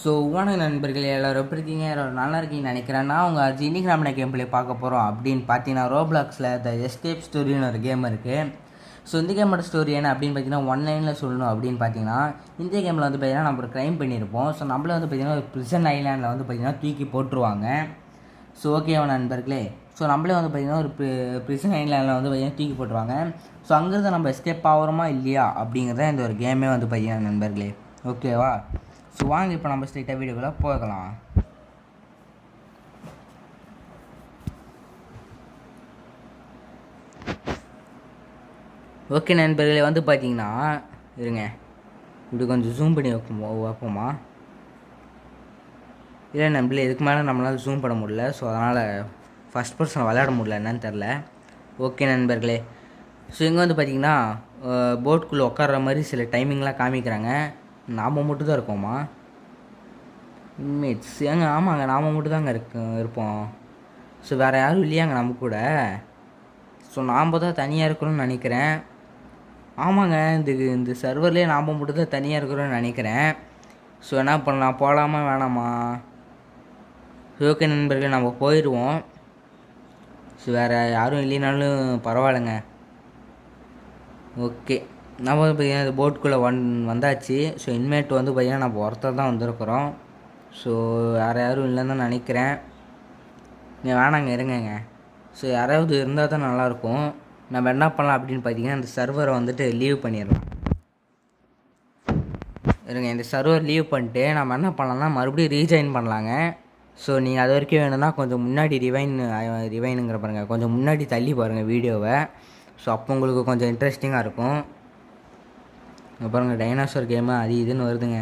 So வணக்கம் நண்பர்களே, எல்லோரும் எப்படி இருக்கீங்க? எல்லோரும் நல்லா இருக்கீங்கன்னு நினைக்கிறேன். நான் உங்கள் அஜி இன்னைக்கு நம்ம கேம் பிளே பார்க்க போகிறோம் அப்படின்னு பார்த்தீங்கன்னா, ரோப்ளாக்ஸில் த எஸ்கேப் ஸ்டோரின்னு ஒரு கேம் இருக்குது. ஸோ இந்த கேமோட ஸ்டோரி என்ன அப்படின்னு பார்த்தீங்கன்னா, ஒன்லைனில் சொல்லணும் அப்படின்னு பார்த்தீங்கன்னா, இந்த கேமில் வந்து பார்த்தீங்கன்னா நம்ம ஒரு க்ரைம் பண்ணியிருப்போம். ஸோ நம்மள வந்து பார்த்தீங்கன்னா ஒரு ப்ரிசன் ஐலாண்டில் வந்து பார்த்தீங்கன்னா தூக்கி போட்டுருவாங்க. ஸோ ஓகேவா நண்பர்களே, ஸோ நம்மளே வந்து பார்த்தீங்கன்னா ஒரு ப்ரிசன் ஐலாண்டில் வந்து பார்த்தீங்கன்னா தூக்கி போட்டுருவாங்க. ஸோ அங்கேருந்து நம்ம எஸ்கேப் ஆகிறோமா இல்லையா அப்படிங்கிறத இந்த ஒரு கேமே வந்து பார்த்தீங்கன்னா நண்பர்களே, ஓகேவா? ஸோ வாங்க இப்போ நம்ம ஸ்ட்ரைட்டாக வீடியோக்குள்ளே போகலாம். ஓகே நண்பர்களே, வந்து பார்த்தீங்கன்னா இருங்க, இப்படி கொஞ்சம் ஜூம் பண்ணி வைப்போமா? இல்லை நண்பர்களே, இதுக்கு மேலே நம்மளால் ஜூம் பண்ண முடியல. ஸோ அதனால் ஃபஸ்ட் பர்சன் விளையாட முடியல, என்னன்னு தெரில. ஓகே நண்பர்களே, ஸோ இங்கே வந்து பார்த்தீங்கன்னா போட்குள்ளே உட்கார்ற மாதிரி சில டைமிங்லாம் காமிக்கிறாங்க. நாம் மட்டும் தான் இருக்கோமா இன்மேட்ஸ்? ஏங்க ஆமாங்க, நாம் மட்டும் தாங்க இருப்போம். ஸோ வேறு யாரும் இல்லையாங்க நம்ம கூட? ஸோ நாம் தான் தனியாக இருக்கிறோன்னு நினைக்கிறேன். ஆமாங்க, இந்த சர்வர்லேயே நாம் மட்டும் தான் தனியாக இருக்கிறோன்னு நினைக்கிறேன். ஸோ என்ன பண்ணலாம், போகலாமா வேணாமா? ஓகே நண்பர்கள், நம்ம போயிடுவோம். ஸோ வேறு யாரும் இல்லைனாலும் பரவாயில்லைங்க. ஓகே, நம்ம வந்து பார்த்திங்கன்னா இந்த போட்டுக்குள்ளே வந்தாச்சு. ஸோ இன்மேட் வந்து பார்த்திங்கன்னா நம்ம ஒருத்தர் தான் வந்திருக்கிறோம். ஸோ வேறு யாரும் இல்லைன்னு தான் நினைக்கிறேன். நீங்கள் வேணாங்க, இருங்கங்க. ஸோ யாராவது இருந்தால் தான் நல்லாயிருக்கும். நம்ம என்ன பண்ணலாம் அப்படின்னு பார்த்தீங்கன்னா, இந்த சர்வரை வந்துட்டு லீவ் பண்ணிடலாம். இருங்க, இந்த சர்வர் லீவ் பண்ணிட்டு நம்ம என்ன பண்ணலாம்னா மறுபடியும் ரீஜாயின் பண்ணலாங்க. ஸோ நீங்கள் அது வரைக்கும் வேணும்னா கொஞ்சம் முன்னாடி ரிவைனுங்கிற பாருங்கள், கொஞ்சம் முன்னாடி தள்ளி பாருங்கள் வீடியோவை. ஸோ அப்போ உங்களுக்கு கொஞ்சம் இன்ட்ரெஸ்டிங்காக இருக்கும். பாருங்கள், டைனாசர் கேமு அது இதுன்னு வருதுங்க.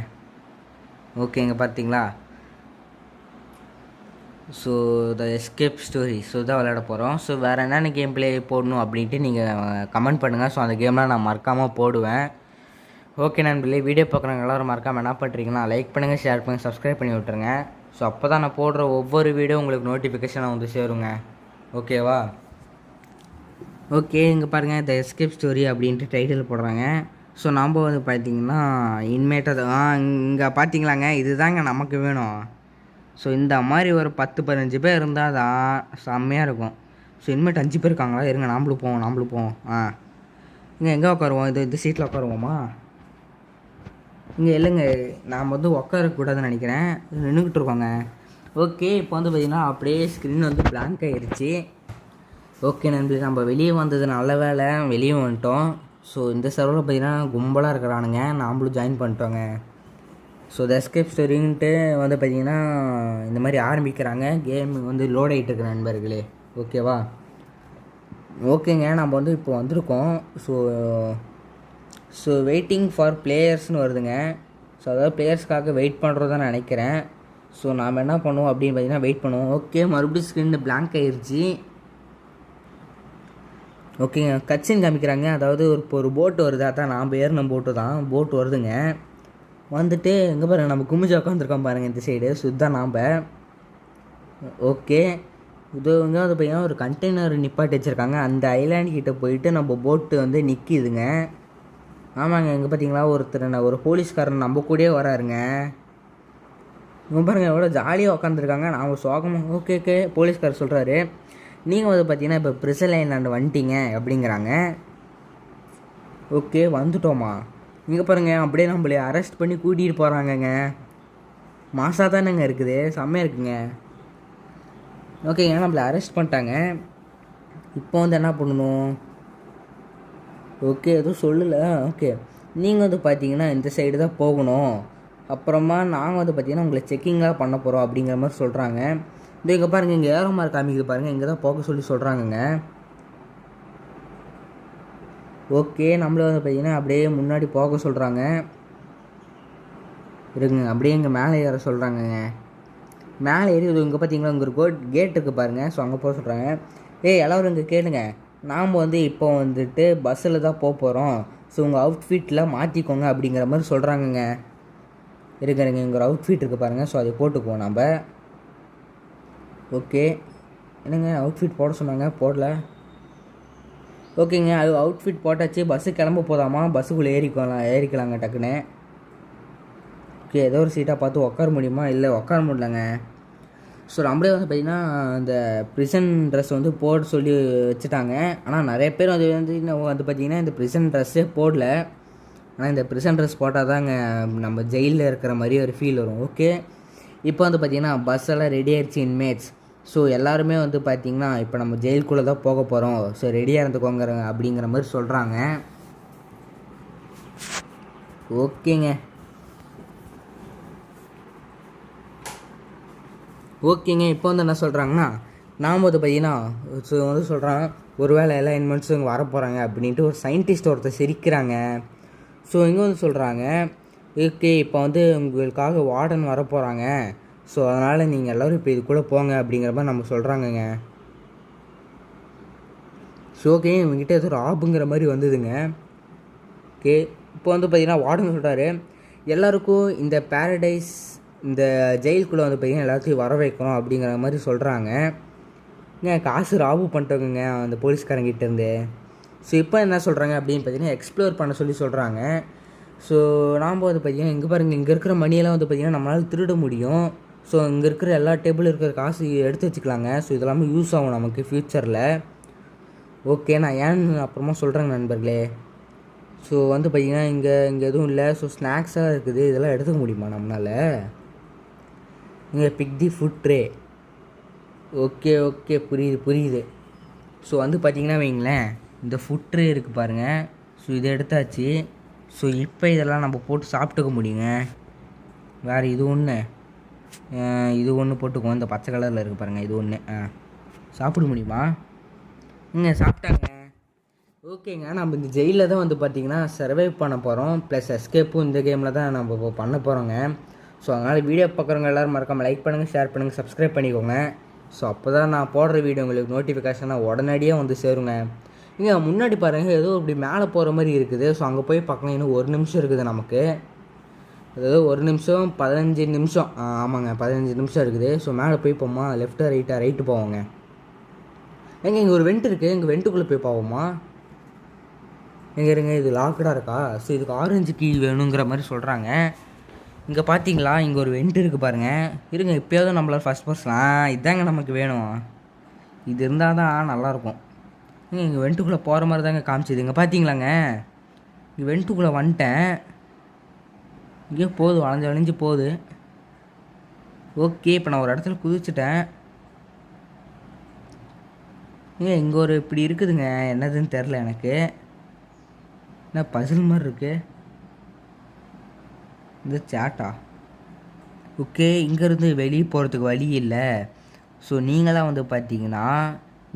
ஓகேங்க, பார்த்தீங்களா? So the escape story, so தான் விளையாட போகிறோம். ஸோ வேறு என்னென்ன கேம் பிளே போடணும் அப்படின்ட்டு நீங்கள் கமெண்ட் பண்ணுங்கள். ஸோ அந்த கேம்லாம் நான் மறக்காமல் போடுவேன். ஓகே நண்பர்களே, வீடியோ பார்க்குறவங்க எல்லோரும் மறக்காமல் என்ன பண்ணுறீங்கன்னா லைக் பண்ணுங்கள், ஷேர் பண்ணுங்கள், சப்ஸ்கிரைப் பண்ணி விட்ருங்க. ஸோ அப்போ தான் நான் போடுற ஒவ்வொரு வீடியோ உங்களுக்கு நோட்டிஃபிகேஷனாக வந்து சேருங்க. ஓகேவா? ஓகே, இங்கே பாருங்கள், த எஸ்கேப் ஸ்டோரி அப்படின்ட்டு டைட்டில் போடுறாங்க. ஸோ நம்ம வந்து பார்த்திங்கன்னா இன்மேட்டாக இங்கே பார்த்தீங்களாங்க, இது தாங்க நமக்கு வேணும். ஸோ இந்த மாதிரி ஒரு 10-15 பேர் இருந்தால் தான் செம்மையாக இருக்கும். ஸோ இனிமேட்டு 5 பேர் இருக்காங்களா? இருங்க, நாம்பளும் போவோம். இங்கே எங்கே உட்காருவோம்? இந்த சீட்டில் உட்காருவோமா? இங்கே இல்லைங்க, நாம் வந்து உட்காரக்கூடாதுன்னு நினைக்கிறேன். நின்றுக்கிட்டு இருக்கோங்க. ஓகே, இப்போ வந்து பார்த்திங்கன்னா அப்படியே ஸ்க்ரீன் வந்து பிளாங்க் ஆகிடுச்சு. ஓகே நன்றி, நம்ம வெளியே வந்தது நல்ல வேலை, வெளியே வந்துட்டோம். ஸோ இந்த சர்வரில் பார்த்திங்கன்னா கும்பலாக இருக்கிறானுங்க, நாம்ளும் ஜாயின் பண்ணிட்டோங்க. ஸோ த எஸ்கேப் ஸ்டோரின்ட்டு வந்து பார்த்திங்கன்னா இந்த மாதிரி ஆரம்பிக்கிறாங்க. கேம் வந்து லோட் ஆகிட்டு இருக்கு நண்பர்களே, ஓகேவா? ஓகேங்க, நம்ம வந்து இப்போ வந்திருக்கோம். ஸோ வெயிட்டிங் ஃபார் பிளேயர்ஸ்னு வருதுங்க. ஸோ அதாவது பிளேயர்ஸ்க்காக வெயிட் பண்ணுறதான் நினைக்கிறேன். ஸோ நாம் என்ன பண்ணுவோம் அப்படின்னு பார்த்திங்கன்னா வெயிட் பண்ணுவோம். ஓகே, மறுபடியும் ஸ்க்ரீனில் பிளாங்க் ஆகிடுச்சு. ஓகேங்க, கட்சின்னு காமிக்கிறாங்க. அதாவது ஒரு போட்டு வருது, அதான் நாம் ஏறின போட்டு வருதுங்க. வந்துட்டு எங்கே பாருங்கள், நம்ம குமிஞ்சு உட்காந்துருக்கோம் பாருங்கள் இந்த சைடு. ஸோ இதுதான் நாம். ஓகே, இது வந்து பார்த்திங்கன்னா ஒரு கண்டெய்னர் நிப்பாட்டி வச்சுருக்காங்க. அந்த ஐலாண்ட் கிட்டே போயிட்டு நம்ம போட்டு வந்து நிற்கிதுங்க. ஆமாங்க, எங்கே பார்த்தீங்களா ஒரு போலீஸ்காரன் நம்ம கூடயே வராருங்க. இங்கே பாருங்கள் எவ்வளோ ஜாலியாக உட்காந்துருக்காங்க. நாம் சோகமாக ஓகே போலீஸ்காரர் சொல்கிறாரு, நீங்கள் வந்து பார்த்தீங்கன்னா இப்போ ப்ரிசன் ஐலாண்டு வந்துட்டீங்க அப்படிங்கிறாங்க. ஓகே, வந்துட்டோமா? இங்கே பாருங்கள், அப்படியே நம்மளே அரெஸ்ட் பண்ணி கூட்டிகிட்டு போகிறாங்கங்க. மாசாக தானேங்க இருக்குது, செம்மையாக இருக்குங்க. ஓகேங்க, நம்மளை அரெஸ்ட் பண்ணிட்டாங்க. இப்போ வந்து என்ன பண்ணணும்? ஓகே, எதுவும் சொல்லலை. ஓகே, நீங்கள் வந்து பார்த்தீங்கன்னா இந்த சைடு தான் போகணும். அப்புறமா நாங்கள் வந்து பார்த்தீங்கன்னா உங்களை செக்கிங்காக பண்ண போகிறோம் அப்படிங்கிற மாதிரி சொல்கிறாங்க. இங்கே பாருங்கள், இங்கே ஏரோ மார்க் காமிக்குது பாருங்கள், இங்கே தான் போக சொல்லி சொல்கிறாங்கங்க. ஓகே, நம்மளை வந்து பார்த்திங்கன்னா அப்படியே முன்னாடி போக சொல்கிறாங்க. இருங்க, அப்படியே இங்கே மேலே ஏற சொல்கிறாங்கங்க. மேலே ஏறி இங்கே பார்த்தீங்களா, இங்கே ஒரு கேட் இருக்குது பாருங்கள். ஸோ அங்கே போக சொல்கிறாங்க. எல்லோரும் இங்கே கேளுங்க, நாம் வந்து இப்போ வந்துட்டு பஸ்ஸில் தான் போக போகிறோம். ஸோ உங்கள் அவுட்ஃபிட்டில் மாற்றிக்கோங்க அப்படிங்கிற மாதிரி சொல்கிறாங்கங்க. இருக்கிறங்க, இங்கே ஒரு அவுட்ஃபிட் இருக்குது பாருங்கள். ஸோ அதை போட்டுக்குவோம் நம்ம. ஓகே, என்னங்க அவுட்ஃபிட் போட சொன்னாங்க, போடல. ஓகேங்க, அது அவுட்ஃபிட் போட்டாச்சு. பஸ்ஸு கிளம்ப போதாமா? பஸ்ஸுக்குள்ளே ஏறிக்கலாங்க டக்குன்னு. ஓகே, ஏதோ ஒரு சீட்டாக பார்த்து உட்கார முடியுமா? இல்லை உட்கார முடியலங்க. ஸோ நம்மளே வந்து பார்த்திங்கன்னா இந்த ப்ரிசன் ட்ரெஸ் வந்து போட சொல்லி வச்சுட்டாங்க. ஆனால் நிறைய பேர் அது வந்து இன்னும் வந்து பார்த்திங்கன்னா இந்த ப்ரிசன் ட்ரெஸ்ஸே போடல. ஆனால் இந்த ப்ரிசன் ட்ரெஸ் போட்டால் தாங்க நம்ம ஜெயிலில் இருக்கிற மாதிரி ஒரு ஃபீல் வரும். ஓகே, இப்போ வந்து பார்த்திங்கன்னா பஸ் எல்லாம் ரெடி ஆயிடுச்சு இன்மேட்ஸ். ஸோ எல்லாருமே வந்து பார்த்திங்கன்னா இப்போ நம்ம ஜெயிலுக்குள்ளே தான் போக போகிறோம். ஸோ ரெடியாக இருந்துக்கோங்க அப்படிங்கிற மாதிரி சொல்கிறாங்க. ஓகேங்க, இப்போ வந்து என்ன சொல்கிறாங்கன்னா நாம் வந்து பார்த்திங்கன்னா ஸோ வந்து சொல்கிறாங்க ஒருவேளை எல்லா இன்மெண்ட்ஸும் இங்கே வரப்போகிறாங்க அப்படின்ட்டு ஒரு சயின்டிஸ்ட் ஒருத்தர் சிரிக்கிறாங்க. ஸோ இங்கே வந்து சொல்கிறாங்க ஓகே, இப்போ வந்து உங்களுக்காக வார்டன் வரப்போகிறாங்க. ஸோ அதனால் நீங்கள் எல்லோரும் இப்போ இதுக்குள்ளே போங்க அப்படிங்கிற மாதிரி நம்ம சொல்கிறாங்கங்க. ஸோ ஓகே, இவங்ககிட்ட ஏதோ ஒரு ஆப்புங்கிற மாதிரி வந்ததுங்க. ஓகே, இப்போ வந்து பார்த்திங்கன்னா வார்டன் சொல்கிறாரு எல்லாருக்கும் இந்த பேரடைஸ் இந்த ஜெயிலுக்குள்ளே வந்து பார்த்திங்கன்னா எல்லாத்தையும் வர வைக்கணும் அப்படிங்கிற மாதிரி சொல்கிறாங்க. காசு ராபு பண்ணிட்டோங்க அந்த போலீஸ்காரங்கிட்டேருந்து. ஸோ இப்போ என்ன சொல்கிறாங்க அப்படின்னு பார்த்தீங்கன்னா எக்ஸ்ப்ளோர் பண்ண சொல்லி சொல்கிறாங்க. ஸோ நாம் வந்து பார்த்திங்கன்னா இங்கே பாருங்கள், இங்கே இருக்கிற மணியெல்லாம் வந்து பார்த்திங்கன்னா நம்மளால் திருட முடியும். ஸோ இங்கே இருக்கிற எல்லா டேபிள் இருக்கிற காசு எடுத்து வச்சுக்கலாங்க. ஸோ இதெல்லாமே யூஸ் ஆகும் நமக்கு ஃப்யூச்சரில். ஓகே, நான் ஏன்னு அப்புறமா சொல்கிறேங்க நண்பர்களே. ஸோ வந்து பார்த்திங்கன்னா இங்கே எதுவும் இல்லை. ஸோ ஸ்நாக்ஸாக இருக்குது, இதெல்லாம் எடுத்துக்க முடியுமா நம்மளால்? இங்கே பிக் தி ஃபுட் ட்ரே. ஓகே, புரியுது. ஸோ வந்து பார்த்திங்கன்னா வைங்களேன், இந்த ஃபுட் ட்ரே இருக்குது பாருங்கள். ஸோ இதை எடுத்தாச்சு. ஸோ இப்போ இதெல்லாம் நம்ம போட்டு சாப்பிட்டுக்க முடியுங்க. வேறு இது ஒன்று போட்டுக்குவோம். இந்த பச்சை கலரில் இருக்குது பாருங்கள், இது ஒன்று சாப்பிட முடியுமா? சாப்பிட்டாங்க. ஓகேங்க, நம்ம இந்த ஜெயிலில் தான் வந்து பார்த்திங்கன்னா சர்வைவ் பண்ண போகிறோம். ப்ளஸ் எஸ்கேப்பும் இந்த கேமில் தான் நம்ம இப்போ பண்ண போகிறோங்க. ஸோ அதனால் வீடியோ பார்க்குறவங்க எல்லோரும் மறக்காமல் லைக் பண்ணுங்கள், ஷேர் பண்ணுங்கள், சப்ஸ்கிரைப் பண்ணிக்கோங்க. ஸோ அப்போ தான் நான் போடுற வீடியோ உங்களுக்கு நோட்டிஃபிகேஷனாக உடனடியாக வந்து சேருங்க. இங்கே முன்னாடி பாருங்கள், ஏதோ இப்படி மேலே போகிற மாதிரி இருக்குது. ஸோ அங்கே போய் பார்க்கலாம். இன்னும் 1 நிமிஷம் இருக்குது நமக்கு. அதாவது 1 நிமிஷம் 15 நிமிஷம். ஆமாங்க, 15 நிமிஷம் இருக்குது. ஸோ மேலே போய் போமா, லெஃப்ட்டாக ரைட்டு போவோங்க. இங்கே ஒரு வெண்ட் இருக்குது, இங்கே வெண்ட்டுக்குள்ளே போய் போவோமா? இருங்க, இது லாக்கடாக இருக்கா? ஸோ இதுக்கு ஆரஞ்சு கீ வேணுங்கிற மாதிரி சொல்கிறாங்க. இங்கே பார்த்தீங்களா, இங்கே ஒரு வெண்ட் இருக்குது பாருங்கள். இருங்க, இப்போயாவது நம்மளால் ஃபஸ்ட் பர்சன் இதாங்க நமக்கு வேணும். இது இருந்தால் தான் நல்லாயிருக்கும். இங்கே வெண்ட்டுக்குள்ளே போகிற மாதிரி தாங்க காமிச்சிது. இங்கே பார்த்தீங்களாங்க, இங்கே வெண்ட்டுக்குள்ளே வந்துட்டேன். இங்கே போகுது, வளைஞ்சு போகுது. ஓகே, இப்போ நான் ஒரு இடத்துல குதிச்சிட்டேன். இங்கே ஒரு இப்படி இருக்குதுங்க, என்னதுன்னு தெரில எனக்கு. என்ன பசில் மாதிரி இருக்குது இந்த சேட்டா. ஓகே, இங்கேருந்து வெளியே போகிறதுக்கு வழி இல்லை. ஸோ நீங்களாம் வந்து பார்த்தீங்கன்னா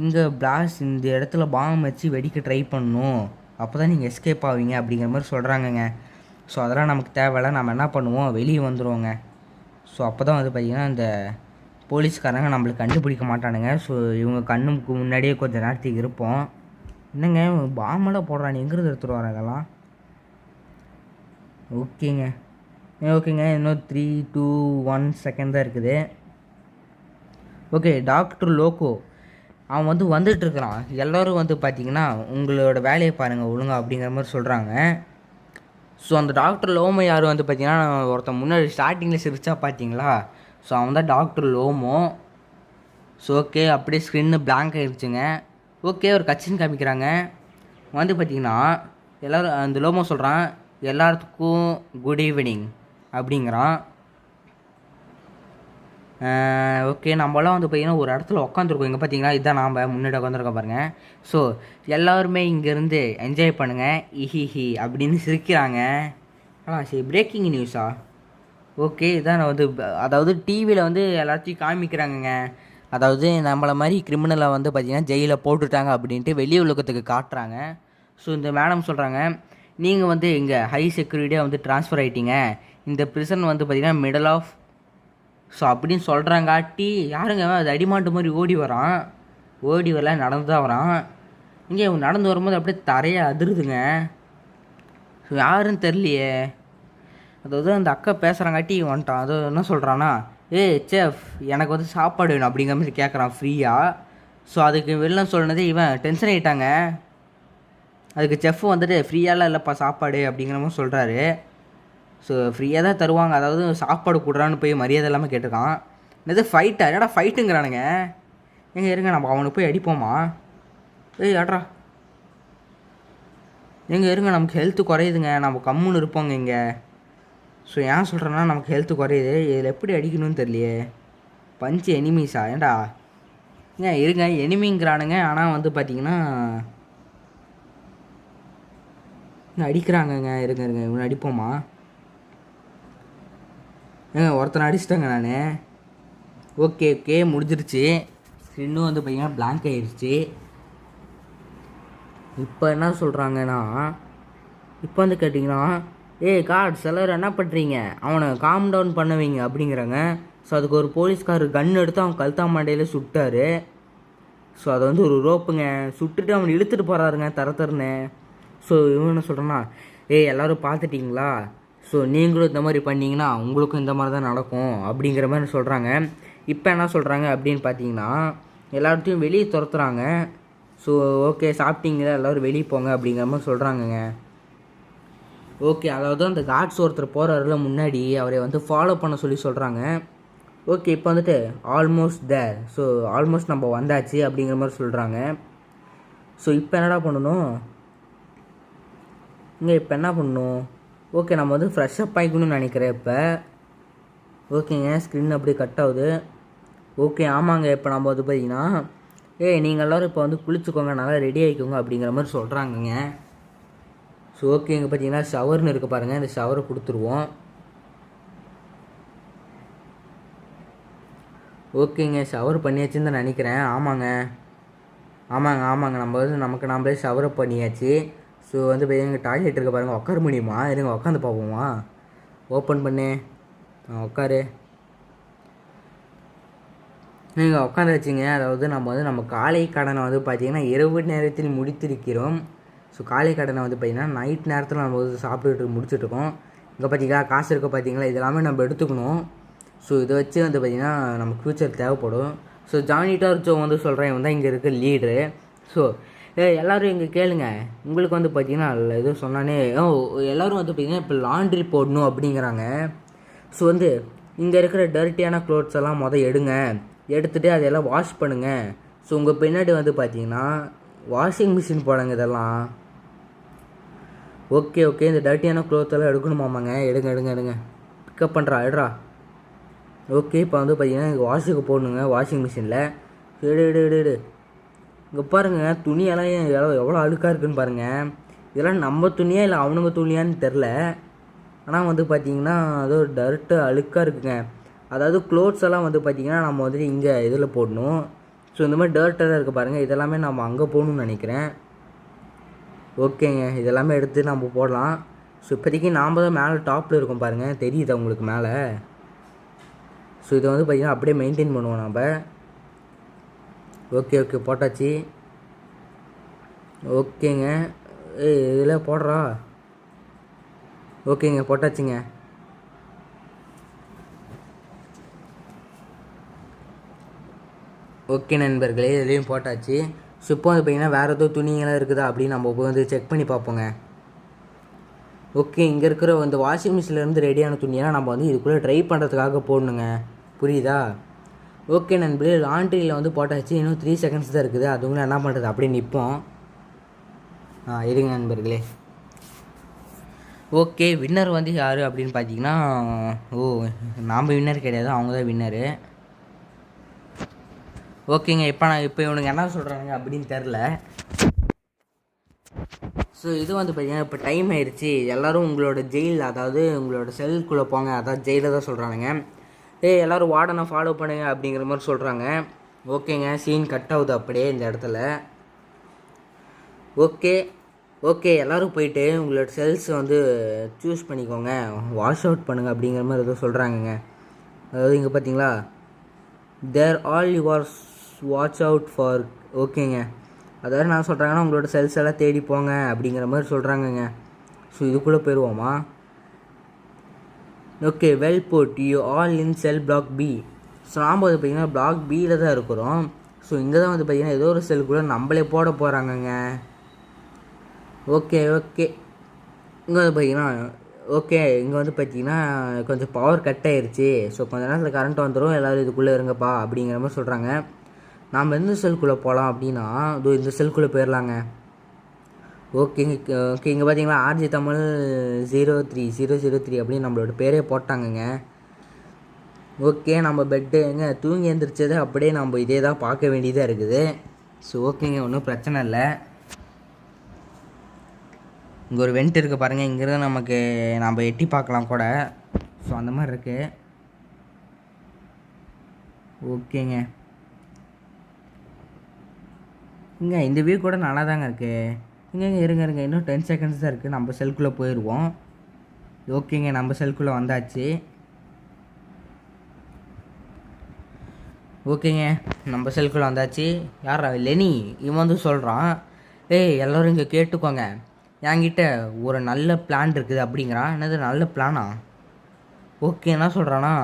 இங்கே பிளாஸ்ட் இந்த இடத்துல பாம் வச்சு வெடிக்க ட்ரை பண்ணணும். அப்போ தான் நீங்கள் எஸ்கேப் ஆவீங்க அப்படிங்கிற மாதிரி சொல்கிறாங்கங்க. ஸோ அதெல்லாம் நமக்கு தேவையில்ல. நம்ம என்ன பண்ணுவோம், வெளியே வந்துடுவோங்க. ஸோ அப்போ தான் வந்து பார்த்திங்கன்னா இந்த போலீஸ்காரங்க நம்மளுக்கு கண்டுபிடிக்க மாட்டானுங்க. ஸோ இவங்க கண்ணுக்கு முன்னாடியே கொஞ்சம் நேரத்துக்கு இருப்போம். என்னங்க பாமெல்லாம் போடுறான், எங்கேருந்து எடுத்துகிட்டு வரேன் இதெல்லாம்? ஓகேங்க, இன்னும் 3, 2, 1 செகண்ட் தான் இருக்குது. ஓகே, டாக்டர் லோகோ அவன் வந்து வந்துட்டுருக்கிறான். எல்லோரும் வந்து பார்த்திங்கன்னா உங்களோட வேலையை பாருங்கள் ஒழுங்கா அப்படிங்கிற மாதிரி சொல்கிறாங்க. ஸோ அந்த டாக்டர் லோமோ யார் வந்து பார்த்திங்கன்னா ஒருத்தன் முன்னாடி ஸ்டார்டிங்கில் சிரிச்சா பார்த்தீங்களா? ஸோ அவன் தான் டாக்டர் லோமோ. ஸோ ஓகே, அப்படியே ஸ்க்ரீன்னு பிளாங்க் ஆகிடுச்சுங்க. ஓகே, ஒரு கட்சின்னு காமிக்கிறாங்க. வந்து பார்த்திங்கன்னா எல்லோரும் அந்த லோமோ சொல்கிறான் எல்லாத்துக்கும் குட் ஈவினிங் அப்படிங்கிறான். ஓகே, நம்மளாம் வந்து பார்த்திங்கன்னா ஒரு இடத்துல உட்காந்துருக்கோம். இங்கே பார்த்தீங்கன்னா இதுதான் நாம் முன்னாடி உட்காந்துருக்கோம் பாருங்கள். ஸோ எல்லாருமே இங்கேருந்து என்ஜாய் பண்ணுங்கள் இஹிஹி அப்படின்னு சிரிக்கிறாங்க. சரி, பிரேக்கிங் நியூஸா? ஓகே, இதான் வந்து அதாவது டிவியில் வந்து எல்லாத்தையும் காமிக்கிறாங்கங்க. அதாவது நம்மளை மாதிரி கிரிமினலை வந்து பார்த்திங்கன்னா ஜெயிலில் போட்டுட்டாங்க அப்படின்ட்டு வெளி உலகத்துக்கு காட்டுறாங்க. ஸோ இந்த மேடம் சொல்கிறாங்க நீங்கள் வந்து இங்கே ஹை செக்யூரிட்டியாக வந்து ட்ரான்ஸ்ஃபர் ஆகிட்டீங்க. இந்த ப்ரிசன் வந்து பார்த்திங்கன்னா மிடில் ஆஃப் ஸோ அப்படின்னு சொல்கிறாங்காட்டி யாருங்க அது அடிமாட்டு மாதிரி ஓடி வரல, நடந்து தான் வரான். இங்கே நடந்து வரும்போது அப்படியே தரையை அதிருதுங்க. ஸோ யாருன்னு தெரியலையே. அதாவது அந்த அக்கா பேசுகிறாங்காட்டி வந்துட்டான். அது என்ன சொல்கிறான்னா செஃப் எனக்கு வந்து சாப்பாடு வேணும் அப்படிங்கிற மாதிரி கேட்குறான் ஃப்ரீயாக. ஸோ அதுக்கு வெளில சொன்னதே இவன் டென்ஷன் ஆகிட்டாங்க. அதுக்கு செஃப் வந்துட்டு ஃப்ரீயாலாம் இல்லைப்பா சாப்பாடு அப்படிங்கிற மாதிரி சொல்கிறாரு. ஸோ ஃப்ரீயாக தான் தருவாங்க, அதாவது சாப்பாடு கொடுறான்னு போய் மரியாதை இல்லாமல் கேட்டிருக்கான். என்னது ஃபைட்டா? என்னடா ஃபைட்டுங்கிறானுங்க. எங்கே இருங்க, நம்ம அவனுக்கு போய் அடிப்போமா? ஏய் ஆட்ரா, எங்கே இருங்க, நமக்கு ஹெல்த்து குறையுதுங்க, நம்ம கம்முன்னு இருப்போங்க இங்கே. ஸோ ஏன் சொல்கிறேன்னா நமக்கு ஹெல்த்து குறையுது, இதில் எப்படி அடிக்கணும்னு தெரியலையே. பஞ்சு எனிமீஸா? ஏண்டா ஏன் இருங்க, எனிமிங்கிறானுங்க, ஆனால் வந்து பார்த்தீங்கன்னா அடிக்கிறாங்கங்க. இருங்க இருங்க, இவனை அடிப்போமா? ஏங்க ஒருத்தனை அடிச்சிட்டேங்க நான். ஓகே ஓகே, முடிஞ்சிருச்சு. இன்னும் வந்து பார்த்தீங்கன்னா பிளாங்க் ஆயிடுச்சு. இப்போ என்ன சொல்கிறாங்கன்னா, இப்போ வந்து கேட்டிங்கன்னா, கார்ட்ஸ் எல்லோரும் என்ன பண்ணுறீங்க, அவனை காம் டவுன் பண்ணுவீங்க அப்படிங்கிறாங்க. ஸோ அதுக்கு ஒரு போலீஸ்காரர் கன் எடுத்து அவன் கழுத்தா மண்டையில் சுட்டார். ஸோ அதை வந்து ஒரு ரோப்புங்க சுட்டுட்டு அவனை இழுத்துட்டு போகிறாருங்க தரன்னு. ஸோ இவன் என்ன சொல்கிறேன்னா, எல்லோரும் பார்த்துட்டிங்களா, ஸோ நீங்களும் இந்த மாதிரி பண்ணிங்கன்னா உங்களுக்கும் இந்த மாதிரி தான் நடக்கும் அப்படிங்கிற மாதிரி சொல்கிறாங்க. இப்போ என்ன சொல்கிறாங்க அப்படின்னு பார்த்தீங்கன்னா, எல்லார்ட்டையும் வெளியே துரத்துறாங்க. ஸோ ஓகே சாப்பிட்டீங்களா, எல்லோரும் வெளியே போங்க அப்படிங்கிற மாதிரி சொல்கிறாங்கங்க. ஓகே, அதாவது அந்த கார்ட்ஸ் ஒருத்தர் போகிறாருல முன்னாடி, அவரை வந்து ஃபாலோ பண்ண சொல்லி சொல்கிறாங்க. ஓகே, இப்போ வந்துட்டு ஆல்மோஸ்ட் தேர், ஸோ ஆல்மோஸ்ட் நம்ம வந்தாச்சு அப்படிங்கிற மாதிரி சொல்கிறாங்க. ஸோ இப்போ என்னடா பண்ணணும் இங்கே, இப்போ என்ன பண்ணணும்? ஓகே, நம்ம வந்து ஃப்ரெஷ்ஷப் ஆகிக்கணும்னு நினைக்கிறேன் இப்போ. ஓகேங்க, ஸ்க்ரீன் அப்படியே கட் ஆகுது. ஓகே ஆமாங்க, இப்போ நம்ம வந்து பார்த்தீங்கன்னா நீங்கள் எல்லோரும் இப்போ வந்து குளிச்சுக்கோங்க, நல்லா ரெடி ஆகிக்கோங்க அப்படிங்கிற மாதிரி சொல்கிறாங்கங்க. ஸோ ஓகே, இங்கே பார்த்தீங்கன்னா ஷவர்னு இருக்க பாருங்கள், இந்த ஷவரை கொடுத்துருவோம். ஓகேங்க, ஷவர் பண்ணியாச்சுன்னு தான் நினைக்கிறேன். ஆமாங்க ஆமாங்க ஆமாங்க, நம்ம வந்து நமக்கு நாமளே ஷவரை பண்ணியாச்சு. ஸோ வந்து இப்போ எங்கள் டாய்லெட் இருக்க பாருங்கள், உட்கார முடியுமா? இருங்க உட்காந்து பார்ப்போமா. ஓப்பன் பண்ணு, உட்காரு. நீங்கள் உட்காந்துருச்சிங்க. அதாவது நம்ம வந்து நம்ம காலை கடனை வந்து பார்த்திங்கன்னா இரவு நேரத்தில் முடித்திருக்கிறோம். ஸோ காலை கடனை வந்து பார்த்திங்கன்னா நைட் நேரத்தில் நம்ம வந்து சாப்பிட்டுட்டு முடிச்சுட்ருக்கோம். இங்கே பார்த்திங்களா காசு இருக்க பார்த்தீங்களா, இதெல்லாமே நம்ம எடுத்துக்கணும். ஸோ இதை வச்சு வந்து பார்த்திங்கன்னா நமக்கு ஃப்யூச்சர் தேவைப்படும். ஸோ ஜானி டார்ச்சோ வந்து சொல்கிறேன், இவன் தான் இங்கே இருக்க லீட்ரு. ஸோ எல்லோரும் இங்கே கேளுங்க, உங்களுக்கு வந்து பார்த்திங்கன்னா எதுவும் சொன்னானே, எல்லோரும் வந்து பார்த்திங்கன்னா இப்போ லாண்ட்ரி போடணும் அப்படிங்கிறாங்க. ஸோ வந்து இங்கே இருக்கிற டர்ட்டியான க்ளோத்ஸ் எல்லாம் எடுங்க, எடுத்துகிட்டு அதெல்லாம் வாஷ் பண்ணுங்கள். ஸோ உங்கள் பின்னாடி வந்து பார்த்திங்கன்னா வாஷிங் மிஷின் போடுங்க இதெல்லாம். ஓகே ஓகே, இந்த டர்ட்டியான க்ளோத்தெல்லாம் எடுக்கணுமாமாங்க. எடுங்க எடுங்க எடுங்க, பிக்கப் பண்ணுறா எடுறா. ஓகே, இப்போ வந்து பார்த்திங்கன்னா இங்கே வாஷுக்கு போடணுங்க வாஷிங் மிஷினில். எடு எடு எடு எடு. இங்கே பாருங்கள், துணியெல்லாம் எவ்வளோ அழுக்காக இருக்குதுன்னு பாருங்கள். இதெல்லாம் நம்ம துணியா இல்லை அவனுங்க துணியான்னு தெரில. ஆனால் வந்து பார்த்திங்கன்னா அதோ டர்ட்டு அழுக்காக இருக்குங்க. அதாவது க்ளோத்ஸ் எல்லாம் வந்து பார்த்திங்கன்னா நம்ம வந்துட்டு இங்கே இதில் போடணும். ஸோ இந்த மாதிரி டர்ட்டெல்லாம் இருக்குது பாருங்கள், இதெல்லாமே நம்ம அங்கே போகணுன்னு நினைக்கிறேன். ஓகேங்க, இதெல்லாமே எடுத்து நம்ம போடலாம். ஸோ இப்போதைக்கு நாம் தான் மேலே டாப்பில் இருக்கோம் பாருங்கள், தெரியுது உங்களுக்கு மேலே. ஸோ இதை வந்து பார்த்திங்கன்னா அப்படியே மெயின்டைன் பண்ணுவோம் நம்ம. ஓகே ஓகே, போட்டாச்சு. ஓகேங்க, இதில் போடுறா. ஓகேங்க, போட்டாச்சுங்க. ஓகே நண்பர்களே, இதுலேயும் போட்டாச்சு. ஸோ இப்போ வந்து பார்த்திங்கன்னா வேறு ஏதோ துணிங்கெல்லாம் இருக்குதா அப்படின்னு நம்ம வந்து செக் பண்ணி பார்ப்போங்க. ஓகே, இங்கே இருக்கிற இந்த வாஷிங் மிஷின்லேருந்து ரெடியான துணியெல்லாம் நம்ம வந்து இதுக்குள்ளே ட்ரை பண்ணுறதுக்காக போடணுங்க, புரியுதா? ஓகே நண்பர்களே, லாண்ட்ரியில் வந்து போட்டாச்சு. இன்னும் 3 செகண்ட்ஸ் தான் இருக்குது, அதுங்களும் என்ன பண்ணுறது அப்படியே நிற்போம். இருங்க நண்பர்களே. ஓகே, வின்னர் வந்து யார் அப்படின்னு பார்த்தீங்கன்னா, நாம் வின்னர் கிடையாது, அவங்க தான் வின்னரு. ஓகேங்க, இப்போ இவனுங்க என்ன சொல்கிறாங்க அப்படின்னு தெரில. ஸோ இது வந்து பார்த்தீங்கன்னா இப்போ டைம் ஆயிடுச்சு, எல்லோரும் உங்களோட ஜெயில், அதாவது உங்களோட செல்குள்ளே போங்க, அதாவது ஜெயிலில் தான் சொல்கிறானுங்க. எல்லோரும் வார்டனை ஃபாலோ பண்ணுங்க அப்படிங்கிற மாதிரி சொல்கிறாங்க. ஓகேங்க, சீன் கட் ஆகுது அப்படியே இந்த இடத்துல. ஓகே ஓகே, எல்லோரும் போயிட்டு உங்களோட செல்ஸ் வந்து சூஸ் பண்ணிக்கோங்க, வாஷ் அவுட் பண்ணுங்கள் அப்படிங்கிற மாதிரி ஏதோ சொல்கிறாங்கங்க. அதாவது இங்கே பார்த்தீங்களா, there all yours watch out for. ஓகேங்க, அதாவது நான் சொல்கிறாங்கன்னா உங்களோட செல்ஸ் எல்லாம் தேடி போங்க அப்படிங்கிற மாதிரி சொல்கிறாங்கங்க. ஸோ இதுக்குள்ளே போயிடுவோமா? Okay, well put, you all in cell block B. So நாம் வந்து பார்த்திங்கன்னா பிளாக் பியில் தான் இருக்கிறோம். ஸோ இங்கே தான் வந்து பார்த்திங்கன்னா ஏதோ ஒரு செல்குள்ளே நம்மளே போட போகிறாங்கங்க. ஓகே ஓகே, இங்கே வந்து பார்த்திங்கன்னா ஓகே இங்கே வந்து பார்த்தீங்கன்னா கொஞ்சம் பவர் கட் ஆயிடுச்சு. ஸோ கொஞ்ச நேரத்தில் கரண்ட் வந்துடும், எல்லோரும் இதுக்குள்ளே இருங்கப்பா அப்படிங்கிற மாதிரி சொல்கிறாங்க. நாம் எந்த செல்குள்ளே போகலாம் அப்படின்னா இந்த செல்குள்ளே போயிடலாங்க. ஓகேங்க. ஓகே இங்கே பார்த்தீங்கன்னா ஆர்ஜி தமிழ் 03003 அப்படின்னு நம்மளோட பேரே போட்டாங்கங்க. ஓகே நம்ம பெட்டு எங்கே தூங்கி எழுந்திரிச்சது அப்படியே நம்ம இதே தான் பார்க்க வேண்டியதாக இருக்குது. ஸோ ஓகேங்க, ஒன்றும் பிரச்சனை இல்லை. இங்கே ஒரு வெண்ட் இருக்குது பாருங்கள், இங்கேருந்து நமக்கு நம்ம எட்டி பார்க்கலாம் கூட. ஸோ அந்த மாதிரி இருக்குது. ஓகேங்க, இங்கே இந்த வியூ கூட நல்லா தாங்க இருக்குது. இங்கே இருங்க இன்னும் 10 செகண்ட்ஸ் தான் இருக்குது, நம்ம செல்குள்ளே போயிடுவோம். ஓகேங்க, நம்ம செல்குள்ளே வந்தாச்சு. ஓகேங்க, நம்ம செல்குள்ளே வந்தாச்சு. யார் லெனி? இவன் வந்து சொல்கிறான், ஏய் எல்லோரும் இங்கே கேட்டுக்கோங்க, என்கிட்ட ஒரு நல்ல பிளான் இருக்குது அப்படிங்கிறான். என்னது நல்ல பிளானா? ஓகே என்ன சொல்கிறானா?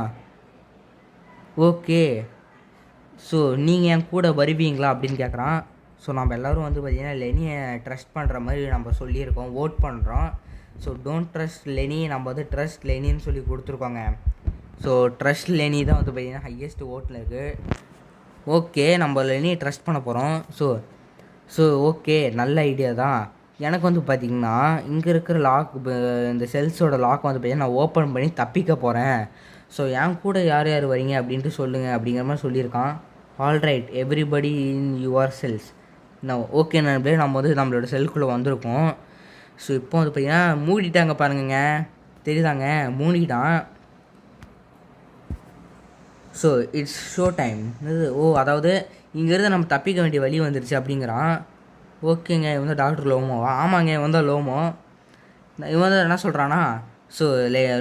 ஓகே ஸோ நீங்கள் என் கூட வருவீங்களா அப்படின்னு கேட்குறான். ஸோ நம்ம எல்லோரும் வந்து பார்த்திங்கன்னா லெனியை ட்ரஸ்ட் பண்ணுற மாதிரி நம்ம சொல்லியிருக்கோம், ஓட் பண்ணுறோம். ஸோ டோன்ட் ட்ரஸ்ட் லெனி, நம்ம வந்து ட்ரஸ்ட் லெனின்னு சொல்லி கொடுத்துருக்கோங்க. ஸோ ட்ரஸ்ட் லெனி தான் வந்து பார்த்திங்கன்னா ஹையஸ்ட் ஓட்டில் இருக்குது. ஓகே நம்ம லெனியை ட்ரஸ்ட் பண்ண போகிறோம். ஸோ ஓகே நல்ல ஐடியா தான். எனக்கு வந்து பார்த்திங்கன்னா இங்கே இருக்கிற லாக், இந்த செல்ஸோட லாக் வந்து பார்த்திங்கன்னா நான் ஓப்பன் பண்ணி தப்பிக்க போகிறேன். ஸோ என் கூட யார் யார் வரீங்க அப்படின்ட்டு சொல்லுங்கள் அப்படிங்கிற மாதிரி சொல்லியிருக்கான். Alright everybody in your cells. நான் ஓகே நண்பர்களே, நம்ம வந்து நம்மளோட செல்குள்ளே வந்திருக்கோம். ஸோ இப்போ வந்து பார்த்திங்கன்னா மூடிட்டாங்க பாருங்கங்க, தெரியுதாங்க மூடிட்டான். So it's show time. அதாவது இங்கேருந்து நம்ம தப்பிக்க வேண்டிய வழி வந்துருச்சு அப்படிங்கிறான். ஓகேங்க, இவன் வந்து டாக்டர் லோமோவா? ஆமாங்க, இவன் தான் லோமோ. இவன் வந்து என்ன சொல்கிறானா? ஸோ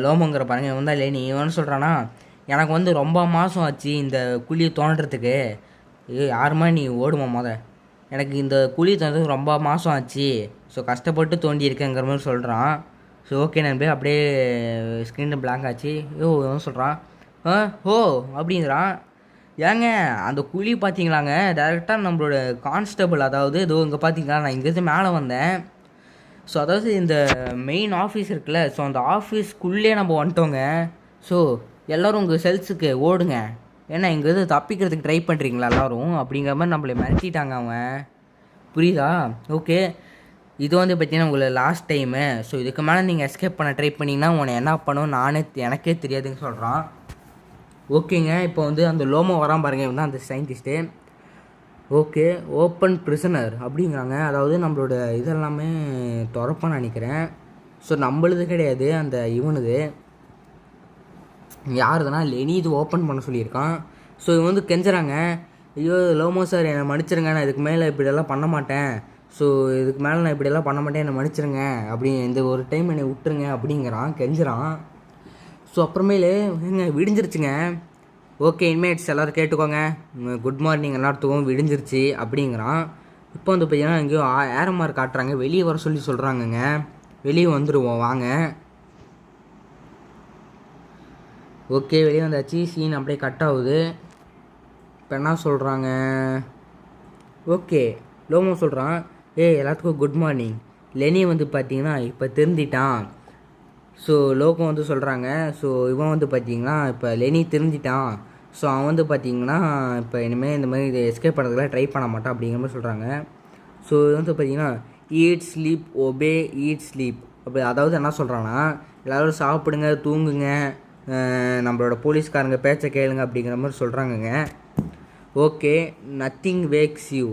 லோமோங்கிற பாருங்க, இவன் தான் லேனி. இவன் சொல்கிறானா, எனக்கு வந்து ரொம்ப மாதம் ஆச்சு இந்த குழியை தோண்டுறதுக்கு. யாருமா நீ ஓடுமா எனக்கு இந்த குழி தோன்றதுக்கு ரொம்ப மாதம் ஆச்சு. ஸோ கஷ்டப்பட்டு தோண்டியிருக்கேங்கிற மாதிரி சொல்கிறான். ஸோ ஓகே நண்பே, அப்படியே ஸ்க்ரீன் பிளாங்க் ஆச்சு. இவன் சொல்கிறான், ஓ அப்படிங்கிறான். ஏங்க அந்த குழி பார்த்தீங்களாங்க, டேரெக்டாக நம்மளோட கான்ஸ்டபிள், அதாவது இதோ இங்கே பார்த்தீங்களா, நான் இங்கேருந்து மேலே வந்தேன். ஸோ அதாவது இந்த மெயின் ஆஃபீஸ் இருக்குல்ல, ஸோ அந்த ஆஃபீஸ்க்குள்ளே நம்ம வந்துட்டோங்க. ஸோ எல்லோரும் உங்கள் செல்ஸுக்கு ஓடுங்க, ஏன்னா இங்கேருந்து தப்பிக்கிறதுக்கு ட்ரை பண்ணுறீங்களா எல்லோரும் அப்படிங்கிற மாதிரி நம்மளை மிரட்டிட்டாங்க அவன். புரியுதா? ஓகே, இது வந்து பார்த்தீங்கன்னா உங்களை லாஸ்ட் டைமு. ஸோ இதுக்கு மேலே நீங்கள் எஸ்கேப் பண்ண ட்ரை பண்ணிங்கன்னா உன்னை என்ன பண்ணும் எனக்கே தெரியாதுன்னு சொல்கிறான். ஓகேங்க, இப்போ வந்து அந்த லோமோ வரான் பாருங்க, இவன் தான் அந்த சயின்டிஸ்ட்டு. ஓகே, ஓப்பன் ப்ரிசனர் அப்படிங்கிறாங்க. அதாவது நம்மளோட இதெல்லாமே திறப்பான்னு நினைக்கிறேன். ஸோ நம்மளுது கிடையாது, அந்த இவனுது யாருதுன்னா லெனி இது ஓப்பன் பண்ண சொல்லியிருக்கான். ஸோ இவன் வந்து கெஞ்சுறாங்க, ஐயோ லோமோ சார் என்னை மன்னிச்சிருங்க, நான் இதுக்கு மேலே இப்படியெல்லாம் பண்ண மாட்டேன். ஸோ இதுக்கு மேலே நான் இப்படியெல்லாம் பண்ண மாட்டேன், என்னை மன்னிச்சிருங்க, அப்படி இந்த ஒரு டைம் என்னை விட்டுருங்க அப்படிங்கிறான், கெஞ்சுறான். ஸோ அப்புறமேலு எங்க விடிஞ்சிருச்சுங்க. ஓகே இன்மேட்ஸ் எல்லோரும் கேட்டுக்கோங்க, குட் மார்னிங் எல்லாத்துக்கும் விடிஞ்சிருச்சு அப்படிங்கிறான். இப்போ வந்து பார்த்தீங்கன்னா எங்கேயோ ஏரமார் காட்டுறாங்க, வெளியே வர சொல்லி சொல்கிறாங்கங்க. வெளியே வந்துடுவோம் வாங்க. ஓகே வெளியே வந்தாச்சு, சீன் அப்படியே கட் ஆகுது. இப்போ என்ன சொல்கிறாங்க? ஓகே லோமோ சொல்கிறான், எல்லாத்துக்கும் குட் மார்னிங், லெனி வந்து பார்த்தீங்கன்னா இப்போ திருந்திட்டான். ஸோ லோகம் வந்து சொல்கிறாங்க, ஸோ இவன் வந்து பார்த்திங்கன்னா இப்போ லெனி திருந்திட்டான். ஸோ அவன் வந்து பார்த்திங்கன்னா இப்போ இனிமேல் இந்த மாதிரி இதை எஸ்கேப் பண்ணுறதுலாம் ட்ரை பண்ண மாட்டான் அப்படிங்கிற மாதிரி சொல்கிறாங்க. ஸோ இது வந்து பார்த்திங்கன்னா eat sleep obey eat sleep அப்படி, அதாவது என்ன சொல்கிறான்னா எல்லோரும் சாப்பிடுங்க தூங்குங்க, நம்மளோட போலீஸ்காரங்க பேச்சை கேளுங்க அப்படிங்கிற மாதிரி சொல்கிறாங்கங்க. Okay nothing wakes you.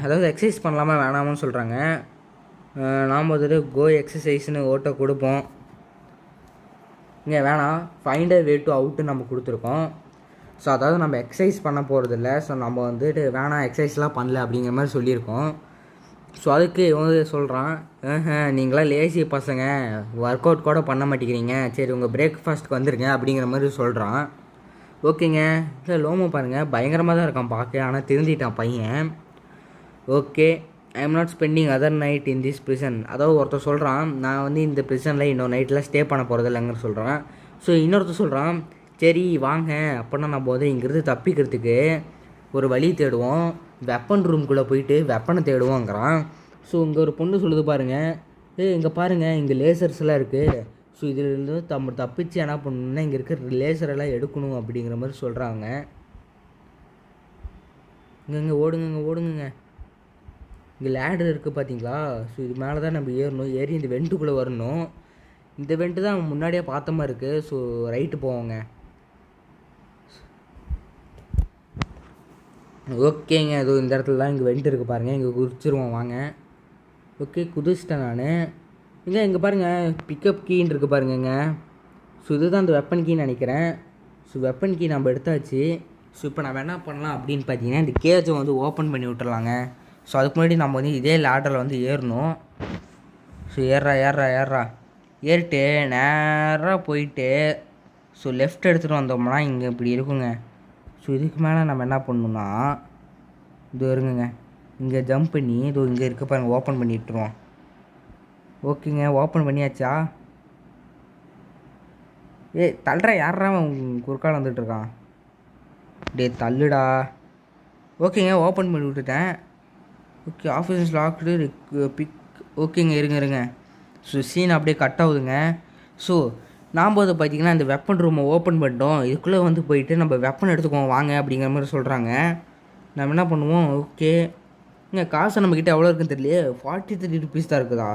அதாவது எக்ஸசைஸ் பண்ணலாமா வேணாமான்னு சொல்கிறாங்க. நாம் வந்துட்டு கோ எக்ஸசைஸ்னு ஓட்ட கொடுப்போம். வேணாம், find a way to out நம்ம கொடுத்துருக்கோம். ஸோ அதாவது நம்ம எக்ஸசைஸ் பண்ண போகிறதில்ல, ஸோ நம்ம வந்துட்டு வேணாம் எக்ஸசைஸ்லாம் பண்ணல அப்படிங்கிற மாதிரி சொல்லியிருக்கோம். ஸோ அதுக்கு இவங்க சொல்கிறான், நீங்களாம் லேசி பசங்க, ஒர்க் அவுட் கூட பண்ண மாட்டேங்கிறீங்க, சரி உங்கள் பிரேக்ஃபாஸ்ட்டுக்கு வந்துருங்க அப்படிங்கிற மாதிரி சொல்கிறான். ஓகேங்க, இல்லை லோமோ பாருங்கள் பயங்கரமாக தான் இருக்கான் பார்க்க, ஆனால் திருந்திட்டான் பையன். Okay I am not spending other night in this prison. அதாவது ஒருத்தர் சொல்கிறான், நான் வந்து இந்த ப்ரிசனில் இன்னொரு நைட்டில் ஸ்டே பண்ண போகிறது இல்லைங்கிற சொல்கிறான். ஸோ இன்னொருத்தர் சொல்கிறான், சரி வாங்க அப்படின்னா நம்ம வந்து இங்கேருந்து தப்பிக்கிறதுக்கு ஒரு வழி தேடுவோம், வெப்பன் ரூம்குள்ளே போயிட்டு வெப்பனை தேடுவோங்கிறான். ஸோ இங்கே ஒரு பொண்ணு சொல்லுது பாருங்கள், இங்கே பாருங்கள், இங்கே லேசர்ஸ்லாம் இருக்குது. ஸோ இதிலேருந்து தப்பிச்சு என்ன பண்ணணும்னா இங்கே இருக்கிற லேசரெல்லாம் எடுக்கணும் அப்படிங்கிற மாதிரி சொல்கிறாங்க. இங்கே ஓடுங்க ஓடுங்க. இங்கே லேடர் இருக்குது பார்த்தீங்களா? ஸோ இது மேலே தான் நம்ம ஏறணும். ஏறி இந்த வெண்ட்டுக்குள்ளே வரணும். இந்த வெண்ட்டு தான் முன்னாடியே பார்த்த மாதிரி இருக்குது. ஸோ ரைட்டு போவோங்க. ஓகேங்க, அது இந்த இடத்துல தான் இங்கே வெண்ட் இருக்குது பாருங்கள். இங்கே குதிச்சிருவோம் வாங்க. ஓகே, குதிச்சிட்டேன் நான். இங்கே பாருங்கள், பிக்கப் கீன்னு இருக்குது பாருங்கங்க. ஸோ இதுதான் அந்த வெப்பன் கீன்னு நினைக்கிறேன். ஸோ வெப்பன் கீ நம்ம எடுத்தாச்சு. ஸோ இப்போ நம்ம என்ன பண்ணலாம் அப்படின்னு பார்த்தீங்கன்னா, இந்த கேஜை வந்து ஓப்பன் பண்ணி விட்டுறலாங்க. ஸோ அதுக்கு முன்னாடி நம்ம வந்து இதே லேடரில் வந்து ஏறணும். ஸோ ஏறுறா ஏறிட்டு நேராக போயிட்டு ஸோ லெஃப்ட் எடுத்துகிட்டு வந்தோம்னா இங்கே இப்படி இருக்குங்க. ஸோ இதுக்கு மேலே நம்ம என்ன பண்ணணும்னா இது வருங்க, இங்கே ஜம்ப் பண்ணி இதோ இங்கே இருக்க பாருங்கள், ஓப்பன் பண்ணி விட்டுருவோம். ஓகேங்க, ஓப்பன் பண்ணியாச்சா? தள்ளுற யாரா குறுக்கால் வந்துட்டுருக்கான்? தள்ளுடா. ஓகேங்க, ஓப்பன் பண்ணி விட்டுட்டேன். Okay, office locked pick. ஓகேங்க, இருங்க. ஸோ சீன் அப்படியே கட் ஆகுதுங்க. ஸோ நாம் வந்து பார்த்திங்கன்னா இந்த வெப்பன் ரூமை ஓப்பன் பண்ணிட்டோம். இதுக்குள்ளே வந்து போயிட்டு நம்ம வெப்பன் எடுத்துக்குவோம் வாங்க அப்படிங்கிற மாதிரி சொல்கிறாங்க. நம்ம என்ன பண்ணுவோம்? ஓகே, இங்கே காசு நம்மக்கிட்ட எவ்வளோ இருக்குன்னு தெரியலையே. 43 ருபீஸ் தான் இருக்குதா?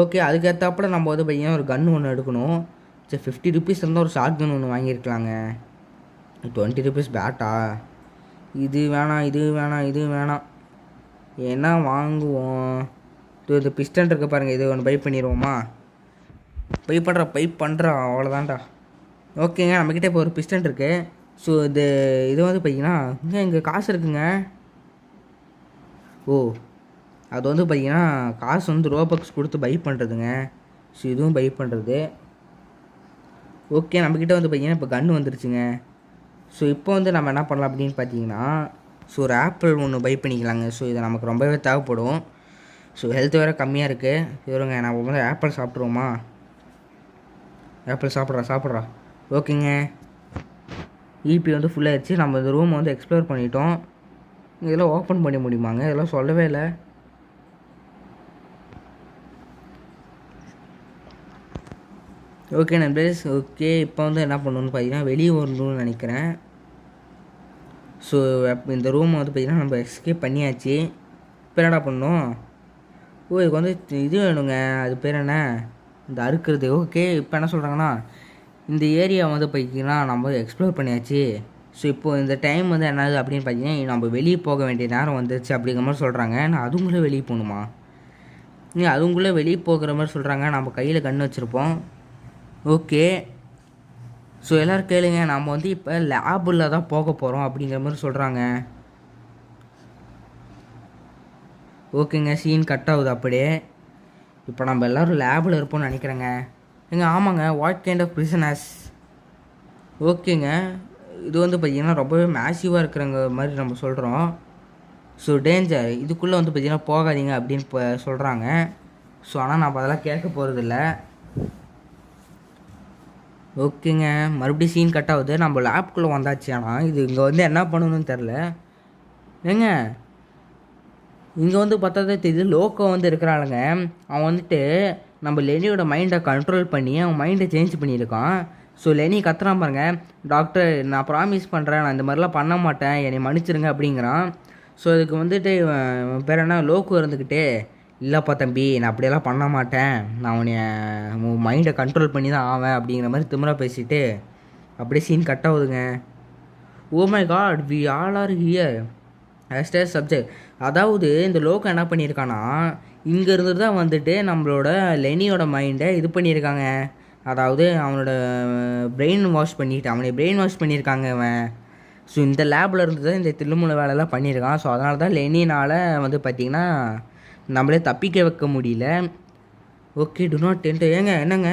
ஓகே, அதுக்கேற்றாப்புல நம்ம வந்து பார்த்திங்கன்னா ஒரு கன்று ஒன்று எடுக்கணும். சரி, 50 ருபீஸ் இருந்தால் ஒரு ஷார்ட் கன் ஒன்று வாங்கியிருக்கலாங்க. 20 ருபீஸ் பேட்டா? இது வேணாம். என்ன வாங்குவோம்? இது பிஸ்டன் இருக்க பாருங்கள், இது ஒன்று பை பண்ணிடுவோமா? பை பண்ணுறா அவ்வளோதான்டா. ஓகேங்க, நம்மக்கிட்ட இப்போ ஒரு பிஸ்டன் இருக்குது. ஸோ இது வந்து பார்த்திங்கன்னா இங்கே காசு இருக்குங்க. ஓ, அது வந்து பார்த்திங்கன்னா காசு வந்து ரோபக்ஸ் கொடுத்து பை பண்ணுறதுங்க. ஸோ இதுவும் பை பண்ணுறது. ஓகே, நம்மக்கிட்ட வந்து பார்த்திங்கன்னா இப்போ கன்று வந்துருச்சுங்க. ஸோ இப்போ வந்து நம்ம என்ன பண்ணலாம் அப்படின்னு பார்த்தீங்கன்னா, ஸோ ஒரு ஆப்பிள் ஒன்று பை பண்ணிக்கலாங்க. ஸோ இது நமக்கு ரொம்பவே தேவைப்படும். ஸோ ஹெல்த் வேறு கம்மியாக இருக்குது. இருங்க, நம்ம வந்து ஆப்பிள் சாப்பிட்ருவோமா? ஆப்பிள் சாப்பிட்றா. ஓகேங்க, இபி வந்து ஃபுல்லாகிடுச்சு. நம்ம இந்த ரூமை வந்து எக்ஸ்ப்ளோர் பண்ணிட்டோம். இதெல்லாம் ஓப்பன் பண்ண முடியுமாங்க? இதெல்லாம் சொல்லவே இல்லை. ஓகே நண்பர்ஸ், ஓகே இப்போ வந்து என்ன பண்ணணும்னு பார்த்தீங்கன்னா வெளியே வரணும்னு நினைக்கிறேன். ஸோ இந்த ரூமை வந்து பார்த்திங்கன்னா நம்ம எஸ்கேப் பண்ணியாச்சு. இப்போ என்னடா பண்ணணும்? இதுக்கு வந்து இது வேணுங்க, அது பேர் என்ன, இந்த அறுக்கிறது. ஓகே, இப்போ என்ன சொல்கிறாங்கன்னா இந்த ஏரியா வந்து பார்த்திங்கன்னா நம்ம எக்ஸ்ப்ளோர் பண்ணியாச்சு. ஸோ இப்போது இந்த டைம் வந்து என்னது அப்படின்னு பார்த்தீங்கன்னா நம்ம வெளியே போக வேண்டிய நேரம் வந்துருச்சு அப்படிங்கிற மாதிரி சொல்கிறாங்க. நான் அதுங்குள்ளே வெளியே போகணுமா? அதுங்குள்ளே வெளியே போகிற மாதிரி சொல்கிறாங்க. நம்ம கையில் கன்று வச்சுருப்போம். ஓகே, ஸோ எல்லோரும் கேளுங்க, நம்ம வந்து இப்போ லேபில் தான் போக போகிறோம் அப்படிங்கிற மாதிரி சொல்கிறாங்க. ஓகேங்க, சீன் கட் ஆகுது அப்படியே. இப்போ நம்ம எல்லோரும் லேபில் இருப்போம்னு நினைக்கிறேங்க. ஆமாங்க, வாட் கைண்ட் ஆஃப் பிரிசனர்ஸ்? ஓகேங்க, இது வந்து பார்த்திங்கன்னா ரொம்பவே மேசிவாக இருக்கிறங்க மாதிரி நம்ம சொல்கிறோம். ஸோ டேஞ்சர், இதுக்குள்ளே வந்து பார்த்திங்கன்னா போகாதீங்க அப்படின்னு இப்போ சொல்கிறாங்க. ஸோ ஆனால் நம்ம அதெல்லாம் கேட்க போகிறதில்ல. ஓகேங்க, மறுபடியும் சீன் கட் ஆகுது. நம்ம லேப்குள்ளே வந்தாச்சு. ஆனால் இது இங்கே வந்து என்ன பண்ணணும்னு தெரில. இங்கே வந்து பார்த்தாதே தெரியுது, லோக்கோ வந்து இருக்கிறாளுங்க. அவன் வந்துட்டு நம்ம லெனியோட மைண்டை கண்ட்ரோல் பண்ணி அவன் மைண்டை சேஞ்ச் பண்ணியிருக்கான். ஸோ லெனி கத்துறான் பாருங்க, டாக்டர் நான் ப்ராமிஸ் பண்ணுறேன், நான் இந்த மாதிரிலாம் பண்ண மாட்டேன், என்னை மன்னிச்சிருங்க அப்படிங்கிறான். ஸோ இதுக்கு வந்துட்டு பேர் என்ன, லோக்கோ இருந்துக்கிட்டே, இல்லைப்பா தம்பி நான் அப்படியெல்லாம் பண்ண மாட்டேன், நான் உன்னை மைண்டை கண்ட்ரோல் பண்ணி தான் ஆவேன் அப்படிங்கிற மாதிரி திமிரா பேசிட்டு அப்படியே சீன் கட் ஆகுதுங்க. Oh my god, we all are here as a subject. அதாவது இந்த லோக்கோ என்ன பண்ணியிருக்கான்னா, இங்கே இருந்து தான் வந்துட்டு நம்மளோட லெனியோட மைண்டை இது பண்ணியிருக்காங்க. அதாவது அவனோட பிரெயின் வாஷ் பண்ணியிருக்காங்க அவன். ஸோ இந்த லேபில் இருந்து தான் இந்த தில்லுமுள்ள வேலையெல்லாம் பண்ணியிருக்கான். ஸோ அதனால தான் லெனினால் வந்து பார்த்திங்கன்னா நம்மளே தப்பிக்க வைக்க முடியல. Okay, do not tent. என்னங்க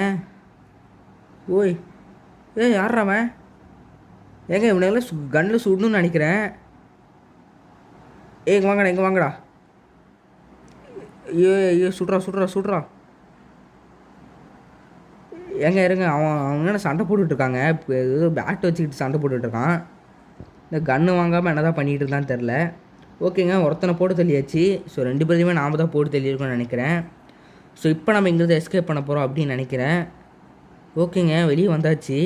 ஓய், யார்றாவன்? இவனெல்லாம் கன்னில் சுடணும்னு நினைக்கிறேன். இங்கே வாங்கடா. ஐயோ சுட்றா. இருங்க, அவங்க சண்டை போட்டுட்ருக்காங்க. இப்போ ஏதோ பேட் வச்சுக்கிட்டு சண்டை போட்டுட்ருக்கான். இந்த கன்று வாங்காமல் என்ன தான் பண்ணிகிட்டு இருந்தான்னு தெரில. ஓகேங்க, ஒருத்தனை போட்டு தள்ளியாச்சு. ஸோ 2 பேரையுமே நாம் தான் போட்டு தள்ளியிருக்கோம்னு நினைக்கிறேன். ஸோ இப்போ நம்ம இங்கேருந்து எஸ்கேப் பண்ண போகிறோம் அப்படின்னு நினைக்கிறேன். ஓகேங்க, வெளியே வந்தாச்சு.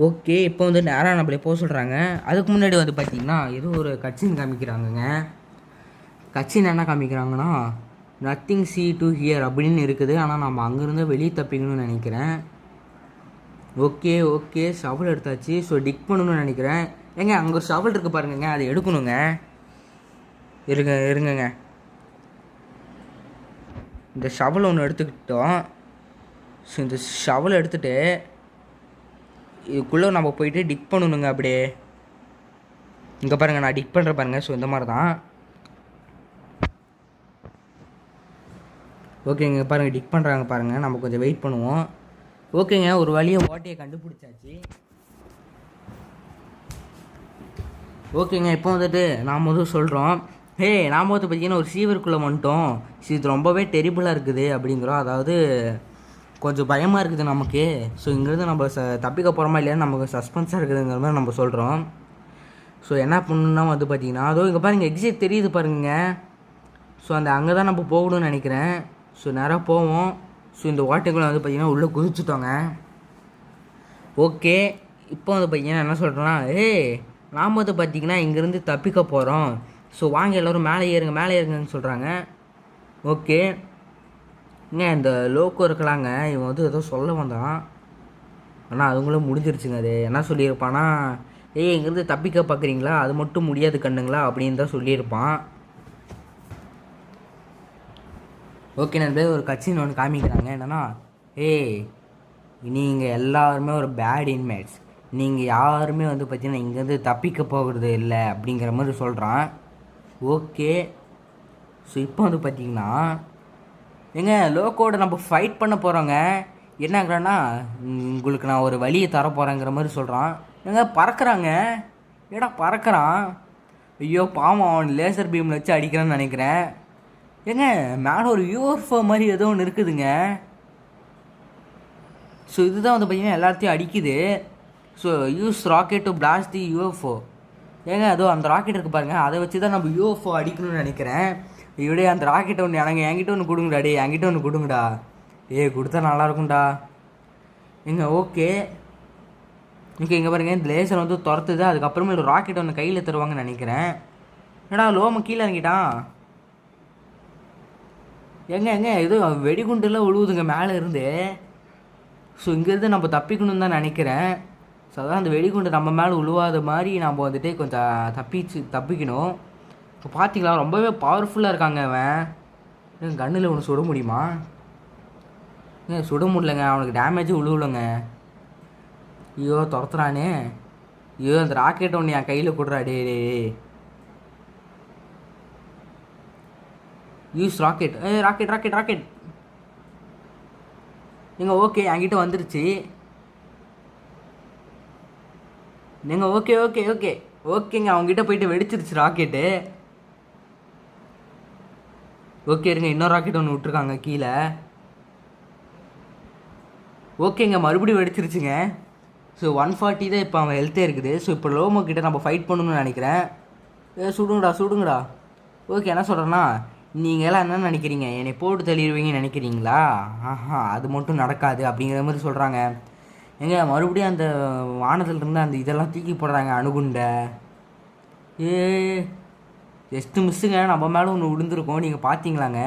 ஓகே, இப்போ வந்து நேராக நம்மளே போக சொல்கிறாங்க. அதுக்கு முன்னாடி வந்து பார்த்திங்கன்னா ஏதோ ஒரு கட்சின்னு காமிக்கிறாங்கங்க. கட்சின்னு என்ன காமிக்கிறாங்கன்னா நத்திங் சி டு ஹியர் அப்படின்னு இருக்குது. ஆனால் நம்ம அங்கேருந்து வெளியே தப்பிக்கணும்னு நினைக்கிறேன். ஓகே ஓகே, ஷவல் எடுத்தாச்சு. ஸோ டிக் பண்ணணும்னு நினைக்கிறேன். ஏங்க அங்கே ஒரு ஷவல் இருக்குது பாருங்கங்க, அதை எடுக்கணுங்க. இருங்கங்க, இந்த ஷவல் ஒன்று எடுத்துக்கிட்டோம். ஸோ இந்த ஷவலை எடுத்துகிட்டு இதுக்குள்ளே நம்ம போயிட்டு டிக் பண்ணணுங்க. அப்படியே இங்கே பாருங்கள், நான் டிக் பண்ணுற பாருங்கள். ஸோ இந்த மாதிரி தான். ஓகேங்க, பாருங்கள் டிக் பண்ணுறாங்க பாருங்கள். நம்ம கொஞ்சம் வெயிட் பண்ணுவோம். ஓகேங்க, ஒரு வழியை ஓட்டையை கண்டுபிடிச்சாச்சு. ஓகேங்க, இப்போ வந்துட்டு நாம் வந்து சொல்கிறோம், நாம் வந்து பார்த்திங்கன்னா ஒரு சீவருக்குள்ளே வந்துட்டோம். இது ரொம்பவே டெரிபிளாக இருக்குது அப்படிங்கிறோம். அதாவது கொஞ்சம் பயமாக இருக்குது நமக்கு. ஸோ இங்கேருந்து நம்ம தப்பிக்க போகிறோமா இல்லையான்னு நமக்கு சஸ்பென்ஸாக இருக்குதுங்கிற மாதிரி நம்ம சொல்கிறோம். ஸோ என்ன பண்ணணுன்னா வந்து பார்த்திங்கன்னா அதோ இங்கே பாருங்கள் எக்ஸிட் தெரியுது பாருங்க. ஸோ அந்த அங்கே தான் நம்ம போகணும்னு நினைக்கிறேன். ஸோ நேராக போவோம். ஸோ இந்த ஓட்டைக்குள்ளே வந்து பார்த்திங்கன்னா உள்ளே குதிச்சுட்டோங்க. ஓகே, இப்போ வந்து பார்த்திங்கன்னா என்ன சொல்கிறேன்னா நாம் வந்து பார்த்திங்கன்னா இங்கேருந்து தப்பிக்க போகிறோம். ஸோ வாங்க எல்லோரும் மேலே ஏறுங்கன்னு சொல்கிறாங்க. ஓகே, இந்த லோக்கோ இருக்கலாங்க, இவன் வந்து ஏதோ சொல்ல வந்தான். ஆனால் அதுங்களும் முடிஞ்சிருச்சுங்க. அது என்ன சொல்லியிருப்பான்னா இங்கேருந்து தப்பிக்க பார்க்குறீங்களா, அது மட்டும் முடியாது கண்ணுங்களா அப்படின்னு தான் சொல்லியிருப்பான். ஓகே நண்பர்களே, ஒரு கட்சின்னு ஒன்று காமிக்கிறாங்க. என்னென்னா நீங்கள் எல்லாருமே ஒரு பேட் இன்மேட்ஸ், நீங்கள் யாருமே வந்து பார்த்தீங்கன்னா இங்கேருந்து தப்பிக்க போகிறது இல்லை அப்படிங்கிற மாதிரி சொல்கிறான். ஓகே, ஸோ இப்போ வந்து பார்த்திங்கன்னா லோக்கோட நம்ம ஃபைட் பண்ண போகிறோங்க. என்னங்கிறன்னா உங்களுக்கு நான் ஒரு வழியை தர போகிறேங்கிற மாதிரி சொல்கிறான். பறக்கிறாங்க, பறக்கிறான். ஐயோ பாவம், அவன் லேசர் பீமில் வச்சு அடிக்கிறான்னு நினைக்கிறேன். மேலே ஒரு யூஎஃப்ஓ மாதிரி ஏதோ ஒன்று இருக்குதுங்க. ஸோ இதுதான் வந்து பார்த்திங்கன்னா எல்லாத்தையும் அடிக்குது. So use rocket to blast the UFO. அதோ அந்த ராக்கெட் இருக்குது பாருங்கள், அதை வச்சு தான் நம்ம யூஎஃப்ஓ அடிக்கணும்னு நினைக்கிறேன். இப்படியே அந்த ராக்கெட்டை ஒன்று என்கிட்ட ஒன்று கொடுங்கடா. என்கிட்ட ஒன்று கொடுங்கடா. கொடுத்தா நல்லாயிருக்கும்டா. ஓகே இங்கே பாருங்கள், இந்த லேசர் வந்து துரத்துது. அதுக்கப்புறமே ஒரு ராக்கெட் ஒன்று கையில் தருவாங்கன்னு நினைக்கிறேன். லோம கீழே இறங்கிட்டான். இது வெடிகுண்டுலாம் விழுவுதுங்க மேலே இருந்து. ஸோ இங்கேருந்து நம்ம தப்பிக்கணும்னு தான் நினைக்கிறேன். ஸோ அதான் அந்த வெடிகுண்டு நம்ம மேலே விழுவாத மாதிரி நம்ம வந்துட்டு கொஞ்சம் தப்பிக்கணும். இப்போ பார்த்தீங்களா, ரொம்பவே பவர்ஃபுல்லாக இருக்காங்க. அவன் கண்ணில் ஒன்று சுட முடியுமா? சுட முடியலங்க, அவனுக்கு டேமேஜும் விழுவலைங்க. ஐயோ துரத்துறானே. ஐயோ அந்த ராக்கெட் ஒன்று என் கையில் கொடுறா. Use rocket. ராக்கெட். ஓகே என்கிட்ட வந்துருச்சு. ஓகேங்க, அவங்ககிட்ட போயிட்டு வெடிச்சிருச்சு ராக்கெட்டு. ஓகே இருங்க, இன்னொரு ராக்கெட் ஒன்று விட்ருக்காங்க கீழே. ஓகேங்க, மறுபடியும் வெடிச்சிருச்சுங்க. ஸோ 140 தான் இப்போ அவன் ஹெல்த்தே இருக்குது. ஸோ இப்போ லோமோ கிட்ட நம்ம ஃபைட் பண்ணணும்னு நினைக்கிறேன். சுடுங்கடா. ஓகே, என்ன சொல்கிறேன்னா நீங்கள் எல்லாம் என்ன நினைக்கிறீங்க, என்னை போட்டு தள்ளிடுவீங்கன்னு நினைக்கிறீங்களா? அது மட்டும் நடக்காது அப்படிங்கிற மாதிரி சொல்கிறாங்க. மறுபடியும் அந்த வானத்திலிருந்து அந்த இதெல்லாம் தூக்கி போடுறாங்க, அணுகுண்டை. ஜஸ்ட்டு மிஸ்ஸுங்க, நம்ம மேலே ஒன்று விழுந்துருக்கோம். நீங்கள் பார்த்தீங்களாங்க?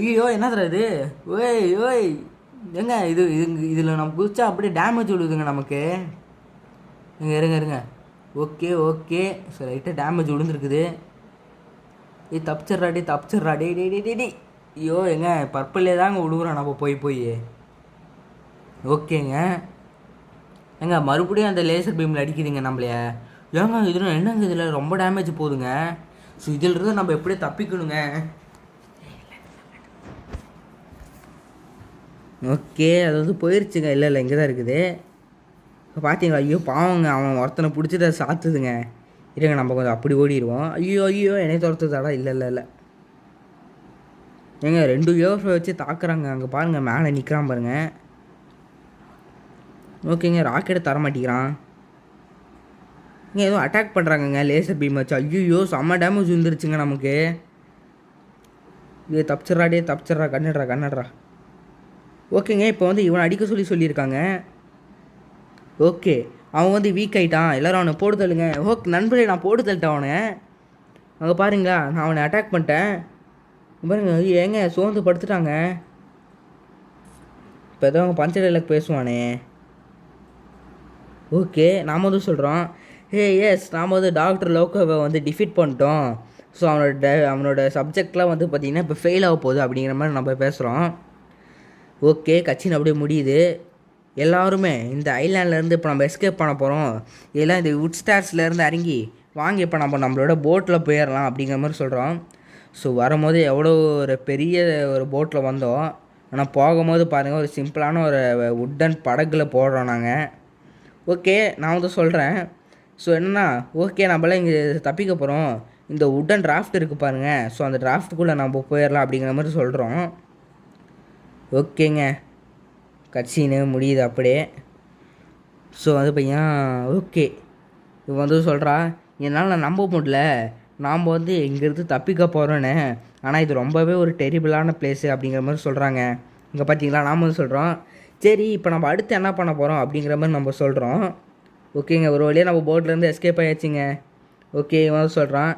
ஐயோ என்னதுடா இது? ஓய் இதில் நம்ம குதிச்சா அப்படியே டேமேஜ் விழுதுங்க நமக்கு. இருங்க. ஓகே ஸோ லைட்டாக டேமேஜ் விழுந்துருக்குது. தப்பிச்சிட்றா டே. ஐயோ பர்பிளே தாங்க விழுவுறோம் நம்ம போய். ஓகேங்க மறுபடியும் அந்த லேசர் பீமில் அடிக்குதுங்க நம்மளைய. இதில் என்னங்க இதில் ரொம்ப டேமேஜ் போகுதுங்க. ஸோ இதிலிருந்து நம்ம எப்படியே தப்பிக்கணுங்க. ஓகே, அது வந்து போயிடுச்சுங்க. இல்லை இங்கே தான் இருக்குது. இப்போ பார்த்தீங்களா? ஐயோ பாவங்க, அவன் ஒருத்தனை பிடிச்சிட்டு சாத்துதுங்க. இருங்க நம்ம கொஞ்சம் அப்படி ஓடிடுவோம். ஐயோ என்னை துரத்துதாடா. இல்லை 2 யோஃபை வச்சு தாக்குறாங்க. அங்கே பாருங்கள், மேலே நிற்கிறான் பாருங்க. ஓகேங்க, ராக்கெட்டை தர மாட்டேங்கிறான். ஏதோ அட்டாக் பண்ணுறாங்கங்க லேசர் பீம் வச்சு. ஐயோ செம்ம டேமேஜ் வந்துருச்சுங்க நமக்கு. இது தப்பிச்சிட்றா கண்ணுடுறா. ஓகேங்க, இப்போ வந்து இவனை அடிக்க சொல்லியிருக்காங்க. ஓகே, அவன் வந்து வீக் ஆகிட்டான், எல்லோரும் அவனை போட்டு தள்ளுங்க. ஓகே நண்பரே, நான் போட்டு தள்ளிட்டேன் அவனை. அங்கே பாருங்களா, நான் அவனை அட்டாக் பண்ணிட்டேன். பாருங்க, ஏங்க சோர்ந்து படுத்துட்டாங்க. இப்போ ஏதோ அவங்க பஞ்ச டைலாக் பேசுவானே. ஓகே, நாம் வந்து சொல்கிறோம், எஸ் நாம் வந்து டாக்டர் லோக்கோவை வந்து டிஃபீட் பண்ணிட்டோம். ஸோ அவனோட சப்ஜெக்ட்லாம் வந்து பார்த்திங்கன்னா இப்போ ஃபெயில் ஆக போகுது அப்படிங்கிற மாதிரி நம்ம பேசுகிறோம். ஓகே, கட்சின்னு அப்படியே முடியுது. எல்லாருமே இந்த ஐலாண்ட்லேருந்து இப்போ நம்ம எஸ்கேப் பண்ண போகிறோம். இதெல்லாம் இந்த வுட் ஸ்டார்ஸ்லேருந்து இறங்கி வாங்கி இப்போ நம்மளோட போட்டில் போயிடலாம் அப்படிங்கிற மாதிரி சொல்கிறோம். ஸோ வரும்போது எவ்வளோ ஒரு பெரிய ஒரு போட்டில் வந்தோம். ஆனால் போகும்போது பாருங்கள், ஒரு சிம்பிளான ஒரு உட்டன் படகுல போடுறோம் நாங்கள். ஓகே, நான் வந்து சொல்கிறேன். ஸோ என்னென்னா, ஓகே நம்மளாம் இங்கே தப்பிக்க போகிறோம். இந்த உட்டன் டிராஃப்ட் இருக்குது பாருங்கள். ஸோ அந்த டிராஃப்ட்டுக்குள்ளே நம்ம போயிடலாம் அப்படிங்கிற மாதிரி சொல்கிறோம். ஓகேங்க, கட்சின்னு முடியுது அப்படியே. ஸோ அது பையன் ஓகே இவன் வந்து சொல்கிறா, என்னால் நம்ப முடியல, நாம் வந்து இங்கேருந்து தப்பிக்க போகிறோன்னு. ஆனால் இது ரொம்பவே ஒரு டெரிபிளான பிளேஸு அப்படிங்கிற மாதிரி சொல்கிறாங்க. இங்கே பார்த்தீங்களா, நாம் வந்து சொல்கிறோம், சரி இப்போ நம்ம அடுத்து என்ன பண்ண போகிறோம் அப்படிங்கிற மாதிரி நம்ம சொல்கிறோம். ஓகேங்க, ஒரு வழியாக நம்ம போட்லேருந்து எஸ்கேப் ஆகிடுச்சிங்க. ஓகே, இவன் வந்து சொல்கிறான்,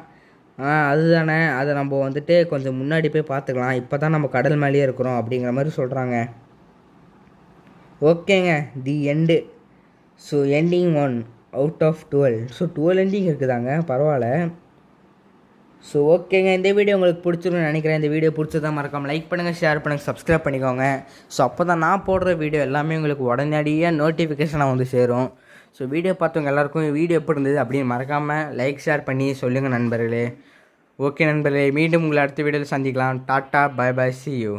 அதுதானே, அதை நம்ம வந்துட்டு கொஞ்சம் முன்னாடி போய் பார்த்துக்கலாம், இப்போ தான் நம்ம கடல் மேலேயே இருக்கிறோம் அப்படிங்கிற மாதிரி சொல்கிறாங்க. ஓகேங்க, the end. So ending 1 out of 12. So 12 ending இருக்குதாங்க, பரவாயில்ல. ஸோ ஓகேங்க, இந்த வீடியோ உங்களுக்கு பிடிச்சிருன்னு நினைக்கிறேன். இந்த வீடியோ பிடிச்சதான் மறக்காமல் லைக் பண்ணுங்கள், ஷேர் பண்ணுங்கள், சப்ஸ்கிரைப் பண்ணிக்கோங்க. ஸோ அப்போ தான் நான் போடுற வீடியோ எல்லாமே உங்களுக்கு உடனடியாக நோட்டிஃபிகேஷனாக வந்து சேரும். ஸோ வீடியோ பார்த்தவங்க எல்லாருக்கும் வீடியோ எப்படி இருந்தது அப்படின்னு மறக்காமல் லைக் ஷேர் பண்ணி சொல்லுங்கள் நண்பர்களே. ஓகே நண்பர்களே, மீண்டும் உங்களை அடுத்த வீடியோவில் சந்திக்கலாம். Ta-ta, bye bye, see you.